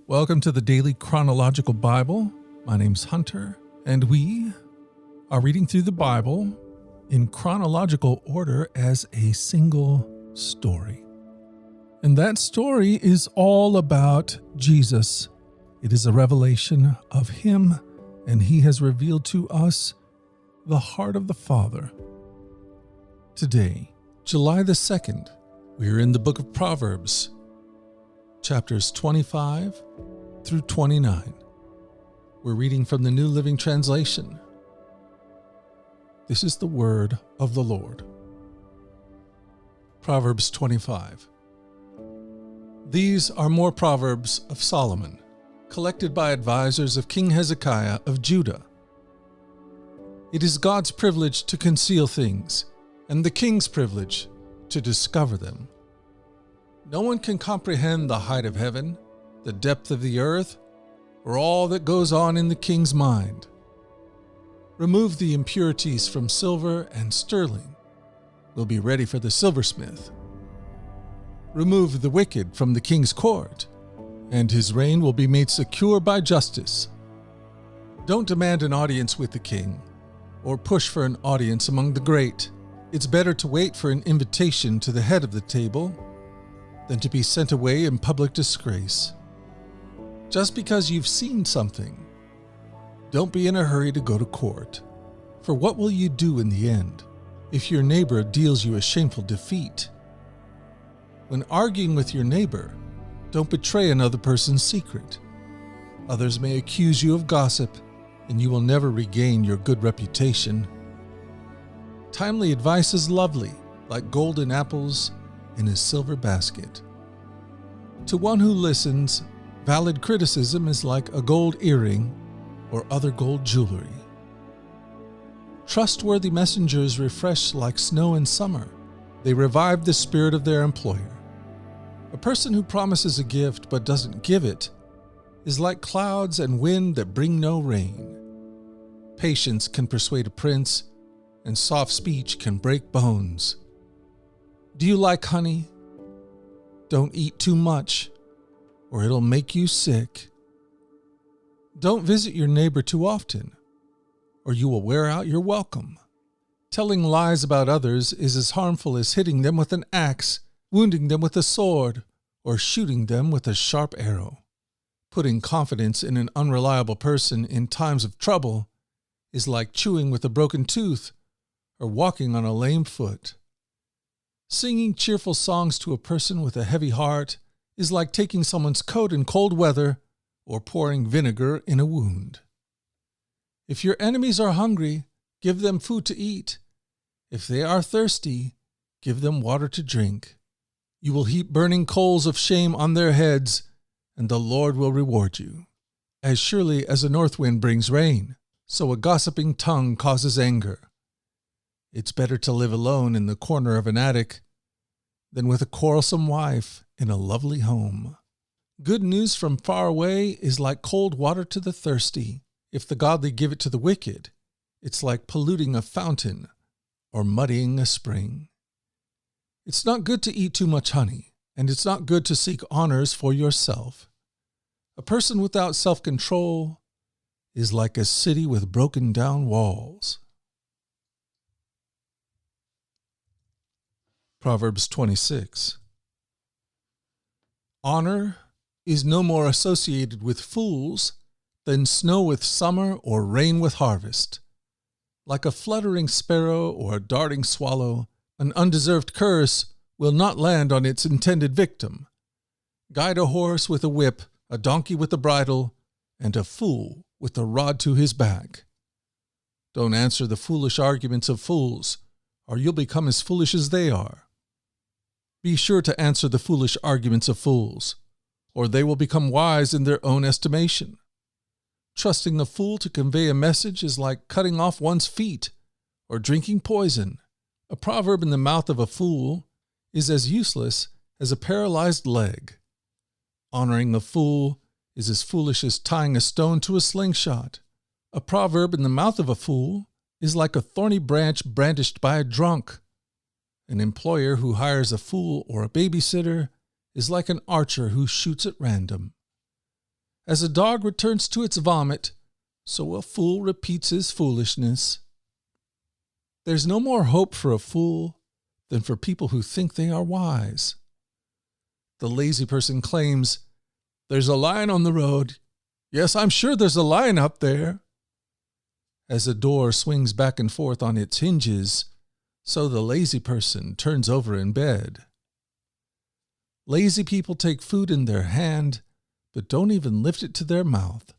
Welcome to the Daily Chronological Bible. My name's Hunter, and we are reading through the Bible in chronological order as a single story. And that story is all about Jesus. It is a revelation of Him, and He has revealed to us the heart of the Father. Today, July the 2nd, we are in the book of Proverbs, chapters 25 through 29. We're reading from the New Living Translation. This is the word of the Lord. Proverbs 25. These are more proverbs of Solomon, collected by advisors of King Hezekiah of Judah. It is God's privilege to conceal things, and the king's privilege to discover them. No one can comprehend the height of heaven, the depth of the earth, or all that goes on in the king's mind. Remove the impurities from silver, and sterling will be ready for the silversmith. Remove the wicked from the king's court, and his reign will be made secure by justice. Don't demand an audience with the king, or push for an audience among the great. It's better to wait for an invitation to the head of the table than to be sent away in public disgrace. Just because you've seen something, don't be in a hurry to go to court. For what will you do in the end if your neighbor deals you a shameful defeat? When arguing with your neighbor, don't betray another person's secret. Others may accuse you of gossip, and you will never regain your good reputation. Timely advice is lovely, like golden apples in a silver basket. To one who listens, valid criticism is like a gold earring or other gold jewelry. Trustworthy messengers refresh like snow in summer. They revive the spirit of their employer. A person who promises a gift but doesn't give it is like clouds and wind that bring no rain. Patience can persuade a prince, and soft speech can break bones. Do you like honey? Don't eat too much, or it'll make you sick. Don't visit your neighbor too often, or you will wear out your welcome. Telling lies about others is as harmful as hitting them with an axe, wounding them with a sword, or shooting them with a sharp arrow. Putting confidence in an unreliable person in times of trouble is like chewing with a broken tooth or walking on a lame foot. Singing cheerful songs to a person with a heavy heart is like taking someone's coat in cold weather or pouring vinegar in a wound. If your enemies are hungry, give them food to eat. If they are thirsty, give them water to drink. You will heap burning coals of shame on their heads, and the Lord will reward you. As surely as a north wind brings rain, so a gossiping tongue causes anger. It's better to live alone in the corner of an attic than with a quarrelsome wife in a lovely home. Good news from far away is like cold water to the thirsty. If the godly give it to the wicked, it's like polluting a fountain or muddying a spring. It's not good to eat too much honey, and it's not good to seek honors for yourself. A person without self-control is like a city with broken down walls. Proverbs 26. Honor is no more associated with fools than snow with summer or rain with harvest. Like a fluttering sparrow or a darting swallow, an undeserved curse will not land on its intended victim. Guide a horse with a whip, a donkey with a bridle, and a fool with a rod to his back. Don't answer the foolish arguments of fools, or you'll become as foolish as they are. Be sure to answer the foolish arguments of fools, or they will become wise in their own estimation. Trusting a fool to convey a message is like cutting off one's feet or drinking poison. A proverb in the mouth of a fool is as useless as a paralyzed leg. Honoring a fool is as foolish as tying a stone to a slingshot. A proverb in the mouth of a fool is like a thorny branch brandished by a drunk. An employer who hires a fool or a babysitter is like an archer who shoots at random. As a dog returns to its vomit, so a fool repeats his foolishness. There's no more hope for a fool than for people who think they are wise. The lazy person claims, "There's a lion on the road. Yes, I'm sure there's a lion up there." As a door swings back and forth on its hinges, so the lazy person turns over in bed. Lazy people take food in their hand, but don't even lift it to their mouth.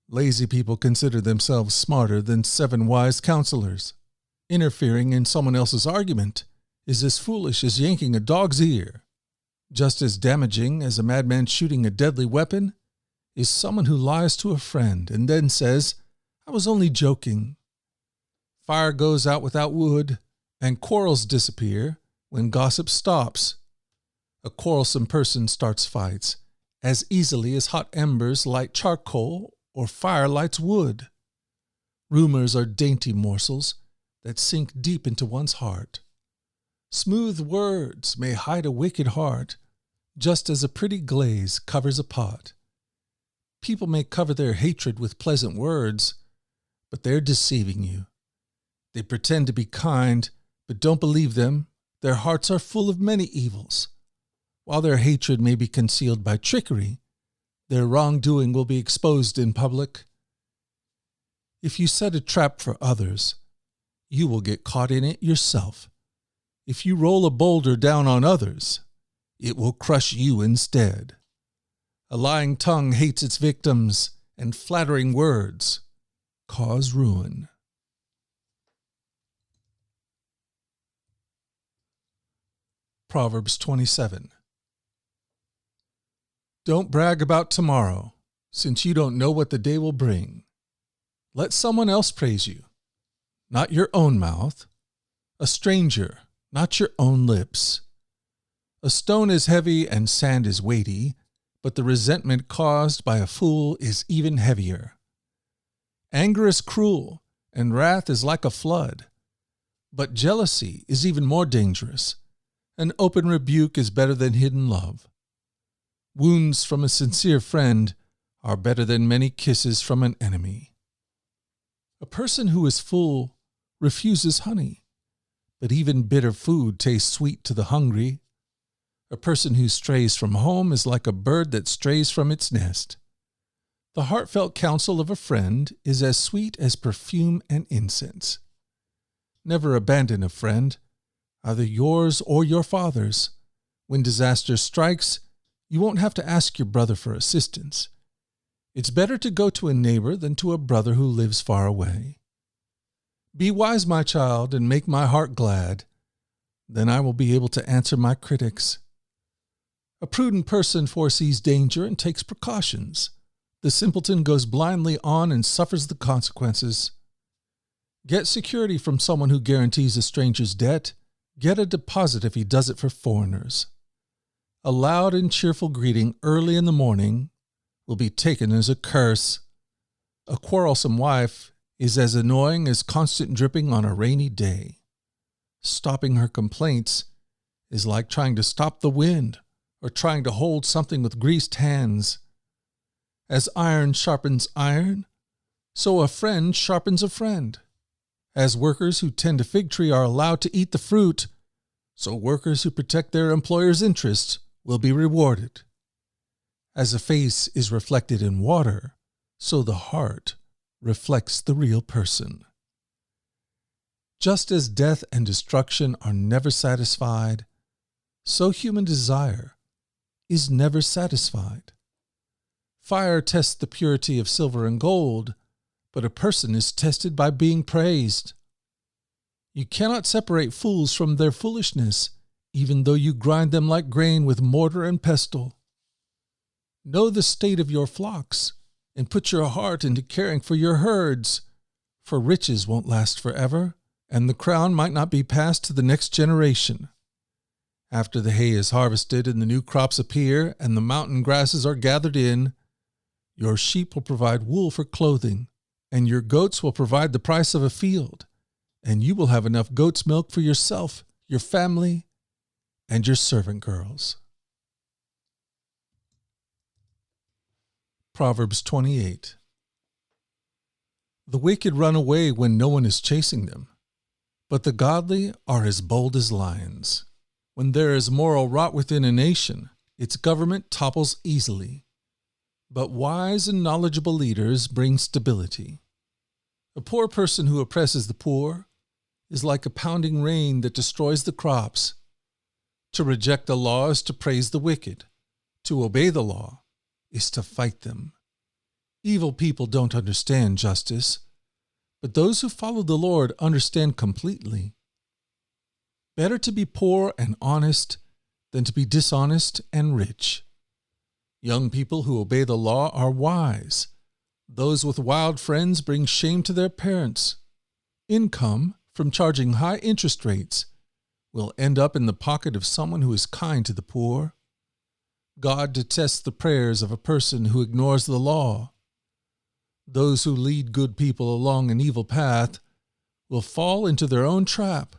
Lazy people consider themselves smarter than 7 wise counselors. Interfering in someone else's argument is as foolish as yanking a dog's ear. Just as damaging as a madman shooting a deadly weapon is someone who lies to a friend and then says, "I was only joking." Fire goes out without wood, and quarrels disappear when gossip stops. A quarrelsome person starts fights as easily as hot embers light charcoal or fire lights wood. Rumors are dainty morsels that sink deep into one's heart. Smooth words may hide a wicked heart, just as a pretty glaze covers a pot. People may cover their hatred with pleasant words, but they're deceiving you. They pretend to be kind, but don't believe them. Their hearts are full of many evils. While their hatred may be concealed by trickery, their wrongdoing will be exposed in public. If you set a trap for others, you will get caught in it yourself. If you roll a boulder down on others, it will crush you instead. A lying tongue hates its victims, and flattering words cause ruin. Proverbs 27. Don't brag about tomorrow, since you don't know what the day will bring. Let someone else praise you, not your own mouth. A stranger, not your own lips. A stone is heavy and sand is weighty, but the resentment caused by a fool is even heavier. Anger is cruel, and wrath is like a flood. But jealousy is even more dangerous. An open rebuke is better than hidden love. Wounds from a sincere friend are better than many kisses from an enemy. A person who is full refuses honey, but even bitter food tastes sweet to the hungry. A person who strays from home is like a bird that strays from its nest. The heartfelt counsel of a friend is as sweet as perfume and incense. Never abandon a friend, either yours or your father's. When disaster strikes, you won't have to ask your brother for assistance. It's better to go to a neighbor than to a brother who lives far away. Be wise, my child, and make my heart glad. Then I will be able to answer my critics. A prudent person foresees danger and takes precautions. The simpleton goes blindly on and suffers the consequences. Get security from someone who guarantees a stranger's debt. Get a deposit if he does it for foreigners. A loud and cheerful greeting early in the morning will be taken as a curse. A quarrelsome wife is as annoying as constant dripping on a rainy day. Stopping her complaints is like trying to stop the wind or trying to hold something with greased hands. As iron sharpens iron, so a friend sharpens a friend. As workers who tend a fig tree are allowed to eat the fruit, so workers who protect their employer's interests will be rewarded. As a face is reflected in water, so the heart reflects the real person. Just as death and destruction are never satisfied, so human desire is never satisfied. Fire tests the purity of silver and gold, but a person is tested by being praised. You cannot separate fools from their foolishness, even though you grind them like grain with mortar and pestle. Know the state of your flocks, and put your heart into caring for your herds, for riches won't last forever, and the crown might not be passed to the next generation. After the hay is harvested and the new crops appear and the mountain grasses are gathered in, your sheep will provide wool for clothing, and your goats will provide the price of a field, and you will have enough goat's milk for yourself, your family, and your servant girls. Proverbs 28. The wicked run away when no one is chasing them, but the godly are as bold as lions. When there is moral rot within a nation, its government topples easily. But wise and knowledgeable leaders bring stability. A poor person who oppresses the poor is like a pounding rain that destroys the crops. To reject the law is to praise the wicked. To obey the law is to fight them. Evil people don't understand justice, but those who follow the Lord understand completely. Better to be poor and honest than to be dishonest and rich. Young people who obey the law are wise. Those with wild friends bring shame to their parents. Income from charging high interest rates will end up in the pocket of someone who is kind to the poor. God detests the prayers of a person who ignores the law. Those who lead good people along an evil path will fall into their own trap,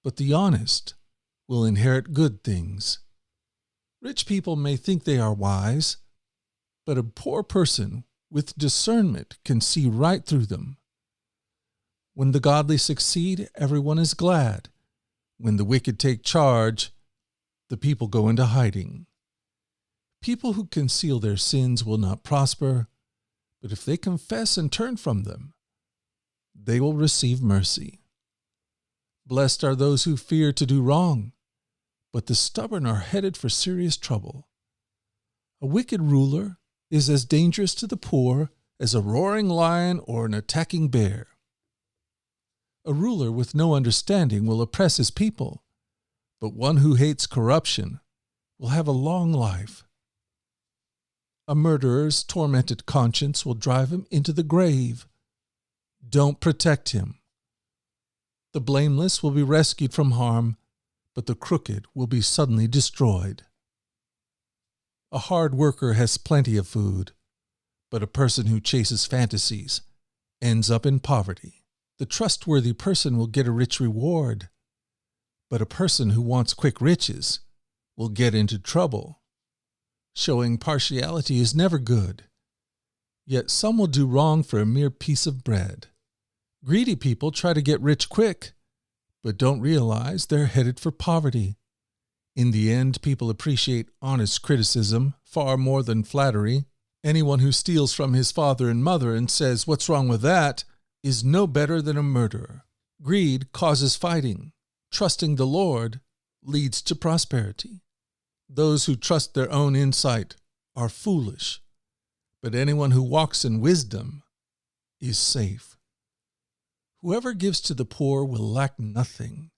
but the honest will inherit good things. Rich people may think they are wise, but a poor person with discernment can see right through them. When the godly succeed, everyone is glad. When the wicked take charge, the people go into hiding. People who conceal their sins will not prosper, but if they confess and turn from them, they will receive mercy. Blessed are those who fear to do wrong, but the stubborn are headed for serious trouble. A wicked ruler is as dangerous to the poor as a roaring lion or an attacking bear. A ruler with no understanding will oppress his people, but one who hates corruption will have a long life. A murderer's tormented conscience will drive him into the grave. Don't protect him. The blameless will be rescued from harm, but the crooked will be suddenly destroyed. A hard worker has plenty of food, but a person who chases fantasies ends up in poverty. The trustworthy person will get a rich reward, but a person who wants quick riches will get into trouble. Showing partiality is never good, yet some will do wrong for a mere piece of bread. Greedy people try to get rich quick, but don't realize they're headed for poverty. In the end, people appreciate honest criticism far more than flattery. Anyone who steals from his father and mother and says, "What's wrong with that?" is no better than a murderer. Greed causes fighting. Trusting the Lord leads to prosperity. Those who trust their own insight are foolish, but anyone who walks in wisdom is safe. Whoever gives to the poor will lack nothing,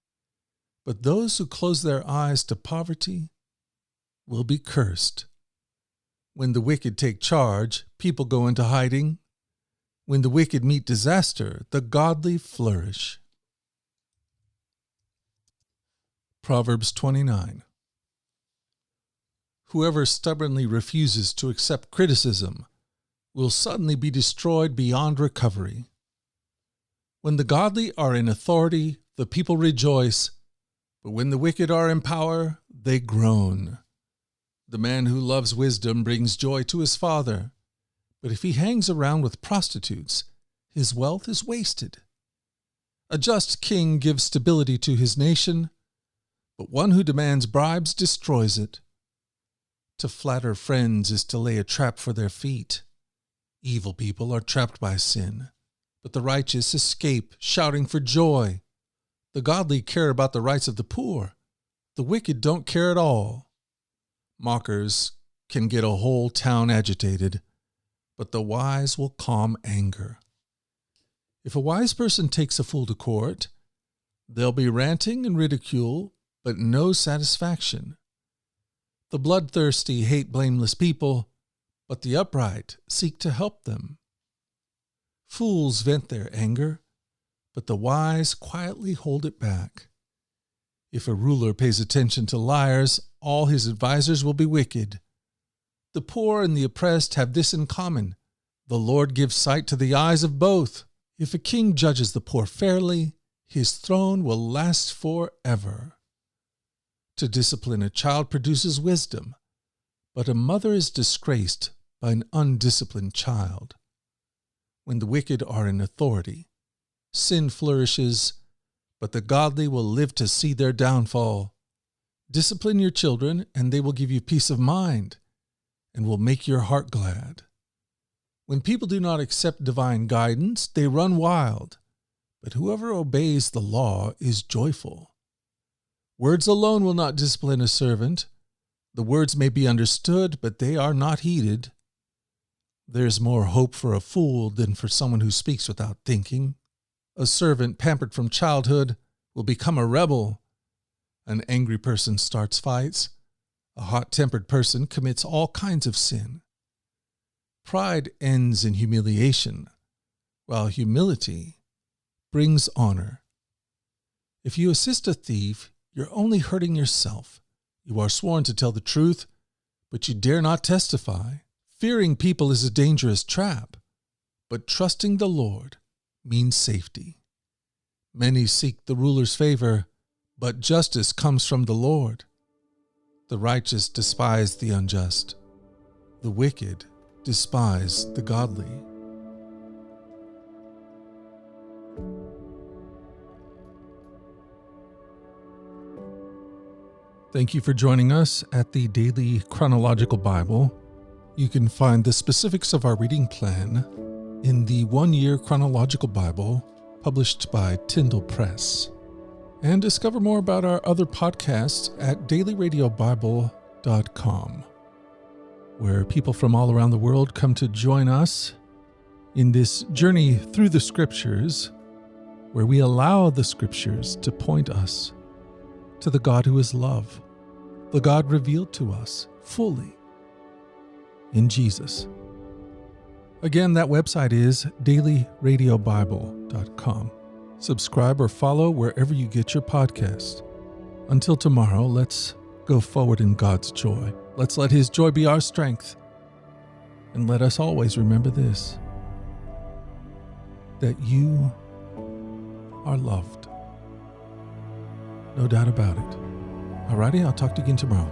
but those who close their eyes to poverty will be cursed. When the wicked take charge, people go into hiding. When the wicked meet disaster, the godly flourish. Proverbs 29. Whoever stubbornly refuses to accept criticism will suddenly be destroyed beyond recovery. When the godly are in authority, the people rejoice, but when the wicked are in power, they groan. The man who loves wisdom brings joy to his father, but if he hangs around with prostitutes, his wealth is wasted. A just king gives stability to his nation, but one who demands bribes destroys it. To flatter friends is to lay a trap for their feet. Evil people are trapped by sin, but the righteous escape, shouting for joy. The godly care about the rights of the poor. The wicked don't care at all. Mockers can get a whole town agitated, but the wise will calm anger. If a wise person takes a fool to court, there'll be ranting and ridicule, but no satisfaction. The bloodthirsty hate blameless people, but the upright seek to help them. Fools vent their anger, but the wise quietly hold it back. If a ruler pays attention to liars, all his advisers will be wicked. The poor and the oppressed have this in common: the Lord gives sight to the eyes of both. If a king judges the poor fairly, his throne will last forever. To discipline a child produces wisdom, but a mother is disgraced by an undisciplined child. When the wicked are in authority, sin flourishes, but the godly will live to see their downfall. Discipline your children, and they will give you peace of mind and will make your heart glad. When people do not accept divine guidance, they run wild, but whoever obeys the law is joyful. Words alone will not discipline a servant. The words may be understood, but they are not heeded. There is more hope for a fool than for someone who speaks without thinking. A servant pampered from childhood will become a rebel. An angry person starts fights. A hot-tempered person commits all kinds of sin. Pride ends in humiliation, while humility brings honor. If you assist a thief, you're only hurting yourself. You are sworn to tell the truth, but you dare not testify. Fearing people is a dangerous trap, but trusting the Lord means safety. Many seek the ruler's favor, but justice comes from the Lord. The righteous despise the unjust. The wicked despise the godly. Thank you for joining us at the Daily Chronological Bible. You can find the specifics of our reading plan in the 1-year Chronological Bible published by Tyndale Press. And discover more about our other podcasts at dailyradiobible.com, where people from all around the world come to join us in this journey through the Scriptures, where we allow the Scriptures to point us to the God who is love, the God revealed to us fully in Jesus. Again, that website is dailyradiobible.com. Subscribe or follow wherever you get your podcast. Until tomorrow, let's go forward in God's joy. Let's let His joy be our strength. And let us always remember this, that you are loved. No doubt about it. Alrighty, I'll talk to you again tomorrow.